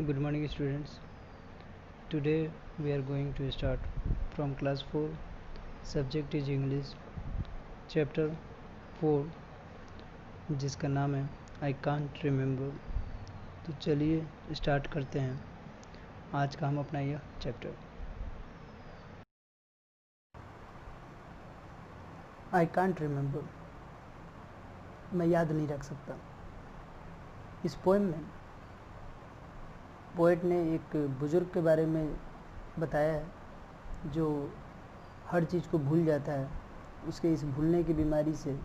Good morning, students. Today we are going to start from class 4. Subject is English. Chapter 4 जिसका नाम है I can't remember. तो चलिए start करते हैं आज का हम अपना यह चैप्टर। I can't remember. मैं याद नहीं रख सकता। इस पोएम में पोएट ने एक बुज़ुर्ग के बारे में बताया है जो हर चीज़ को भूल जाता है। उसके इस भूलने की बीमारी से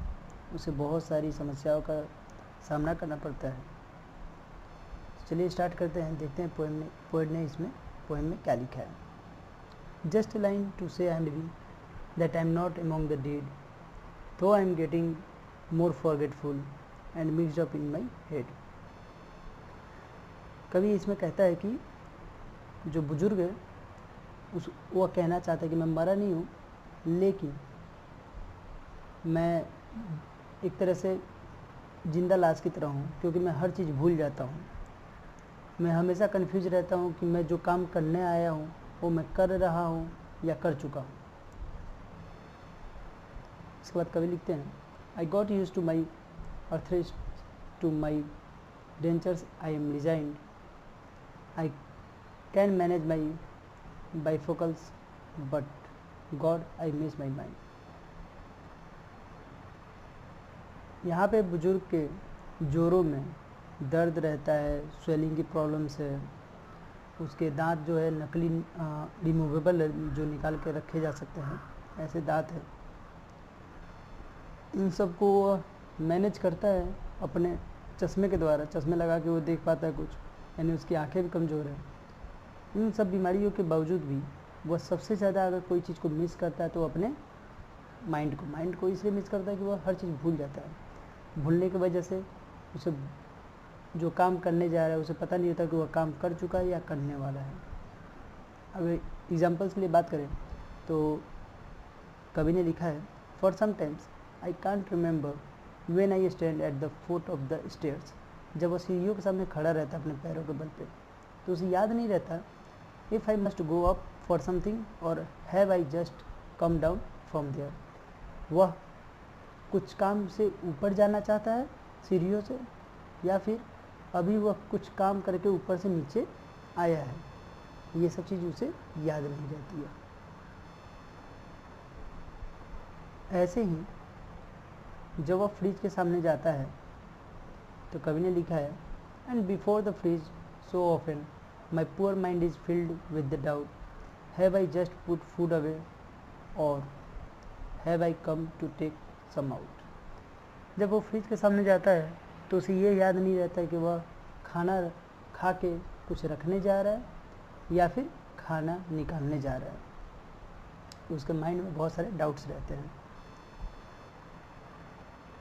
उसे बहुत सारी समस्याओं का सामना करना पड़ता है। चलिए स्टार्ट करते हैं, देखते हैं पोएट ने इसमें पोएम में क्या लिखा है। जस्ट लाइन टू से I am living that I am not among the dead though I am getting more forgetful and mixed up in my head. कवि इसमें कहता है कि जो बुजुर्ग है वह कहना चाहता है कि मैं मरा नहीं हूँ, लेकिन मैं एक तरह से जिंदा लाश की तरह हूँ, क्योंकि मैं हर चीज़ भूल जाता हूँ। मैं हमेशा कंफ्यूज रहता हूँ कि मैं जो काम करने आया हूँ वो मैं कर रहा हूँ या कर चुका हूँ। इसके बाद कवि लिखते हैं, I got used to my arthritis to my dentures I am resigned I can manage my bifocals, but God, I miss my mind. यहाँ पे बुजुर्ग के जोड़ों में दर्द रहता है, स्वेलिंग की प्रॉब्लम्स है, उसके दांत जो है नकली रिमूवेबल जो निकाल के रखे जा सकते हैं, ऐसे दांत है। इन सब को मैनेज करता है अपने चश्मे के द्वारा। चश्मे लगा के वो देख पाता है कुछ, यानी उसकी आंखें भी कमज़ोर है। इन सब बीमारियों के बावजूद भी वह सबसे ज़्यादा अगर कोई चीज़ को मिस करता है तो अपने माइंड को इसलिए मिस करता है कि वह हर चीज़ भूल जाता है। भूलने की वजह से उसे जो काम करने जा रहा है उसे पता नहीं होता कि वह काम कर चुका है या करने वाला है। अगर एग्जाम्पल्स के लिए बात करें तो कवि ने लिखा है, for some times I can't remember when I stand at the foot of the stairs. जब वह सीढ़ियों के सामने खड़ा रहता है अपने पैरों के बल पे, तो उसे याद नहीं रहता if I must go up for something और have I just come down from there. वह कुछ काम से ऊपर जाना चाहता है सीढ़ियों से, या फिर अभी वह कुछ काम करके ऊपर से नीचे आया है। ये सब चीज़ उसे याद नहीं रहती है। ऐसे ही जब वह फ्रिज के सामने जाता है तो कवि ने लिखा है, and before the fridge so often my poor mind is filled with the doubt have I just put food away और have I come to take some out. जब वो फ्रिज के सामने जाता है तो उसे ये याद नहीं रहता कि वह खाना खा के कुछ रखने जा रहा है या फिर खाना निकालने जा रहा है। उसके माइंड में बहुत सारे डाउट्स रहते हैं।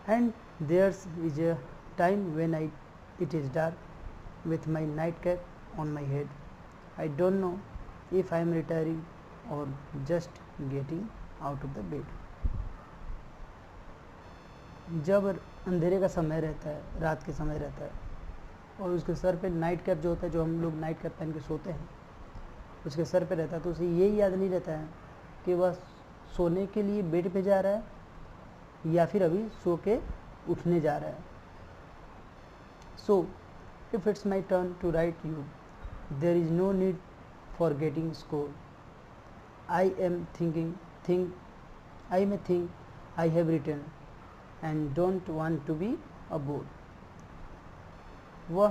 And there's is a time when it is dark with my nightcap on my head. I don't know if I am retiring or just getting out of the bed. जब अंधेरे का समय रहता है, रात के समय रहता है, और उसके सर पे नाइट कैप जो होता है, जो हम लोग नाइट कैप पहन के सोते हैं, उसके सर पे रहता है, तो उसे ये याद नहीं रहता है कि वह सोने के लिए बेड पे जा रहा है या फिर अभी सो के उठने जा रहा है। So, if it's my turn to write you, there is no need for getting scored. I may think I have written and don't want to be a bore. वह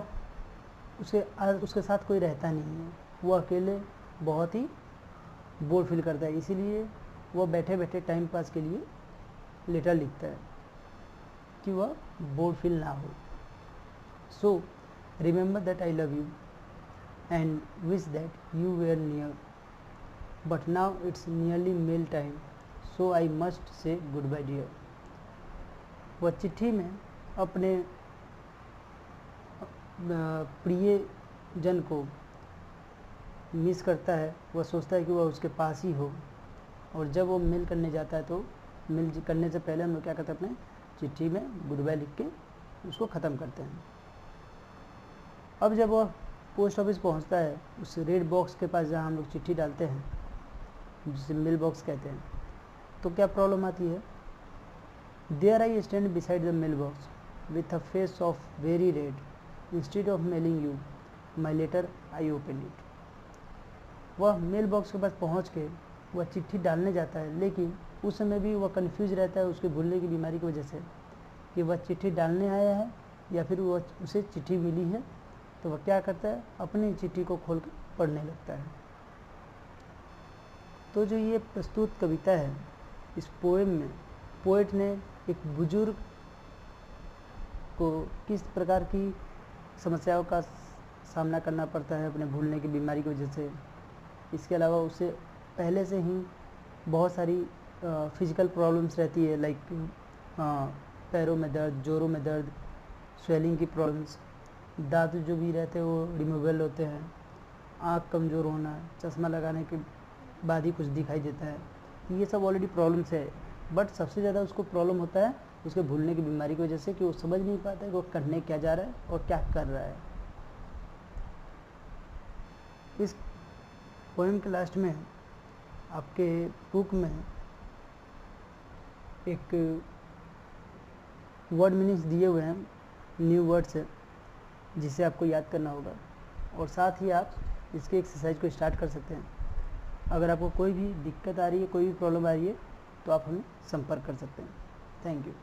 उसके साथ कोई रहता नहीं है, वह अकेले बहुत ही बोर फील करता है, इसीलिए वह बैठे बैठे टाइम पास के लिए लेटर लिखता है कि वह बोर फील ना हो। So, remember that I love you and wish that you were near, but now it's nearly meal time, so I must say goodbye dear. वह चिट्ठी में अपने प्रिय जन को मिस करता है। वह सोचता है कि वह उसके पास ही हो, और जब वो मेल करने जाता है तो मेल करने से पहले हम लोग क्या करते हैं, अपने चिट्ठी में गुड बाय लिख के उसको ख़त्म करते हैं। अब जब वह पोस्ट ऑफिस पहुंचता है उस रेड बॉक्स के पास जहां हम लोग चिट्ठी डालते हैं, जिसे मेल बॉक्स कहते हैं, तो क्या प्रॉब्लम आती है? There I stand beside the mail box with a face of very red, instead of mailing you my letter I open it. वह मेल बॉक्स के पास पहुंच के वह चिट्ठी डालने जाता है, लेकिन उस समय भी वह कन्फ्यूज रहता है उसके भूलने की बीमारी की वजह से कि वह चिट्ठी डालने आया है या फिर वह उसे चिट्ठी मिली है। तो वह क्या करता है, अपनी चिट्ठी को खोल कर पढ़ने लगता है। तो जो ये प्रस्तुत कविता है, इस पोएम में पोएट ने एक बुजुर्ग को किस प्रकार की समस्याओं का सामना करना पड़ता है अपने भूलने की बीमारी की वजह से, इसके अलावा उसे पहले से ही बहुत सारी फिजिकल प्रॉब्लम्स रहती है, लाइक पैरों में दर्द, जोड़ों में दर्द, स्वेलिंग की प्रॉब्लम्स, दांत जो भी रहते हैं वो रिमूवल होते हैं, आँख कमज़ोर होना, चश्मा लगाने के बाद ही कुछ दिखाई देता है, ये सब ऑलरेडी प्रॉब्लम्स है। बट सबसे ज़्यादा उसको प्रॉब्लम होता है उसके भूलने की बीमारी की वजह से कि वो समझ नहीं पाता है कि वो करने क्या जा रहा है और क्या कर रहा है। इस पोएम के लास्ट में आपके बुक में एक वर्ड मीनिंग्स दिए हुए हैं, न्यू वर्ड्स है, जिसे आपको याद करना होगा और साथ ही आप इसके एक्सरसाइज को स्टार्ट कर सकते हैं। अगर आपको कोई भी दिक्कत आ रही है, कोई भी प्रॉब्लम आ रही है, तो आप हमें संपर्क कर सकते हैं। Thank you.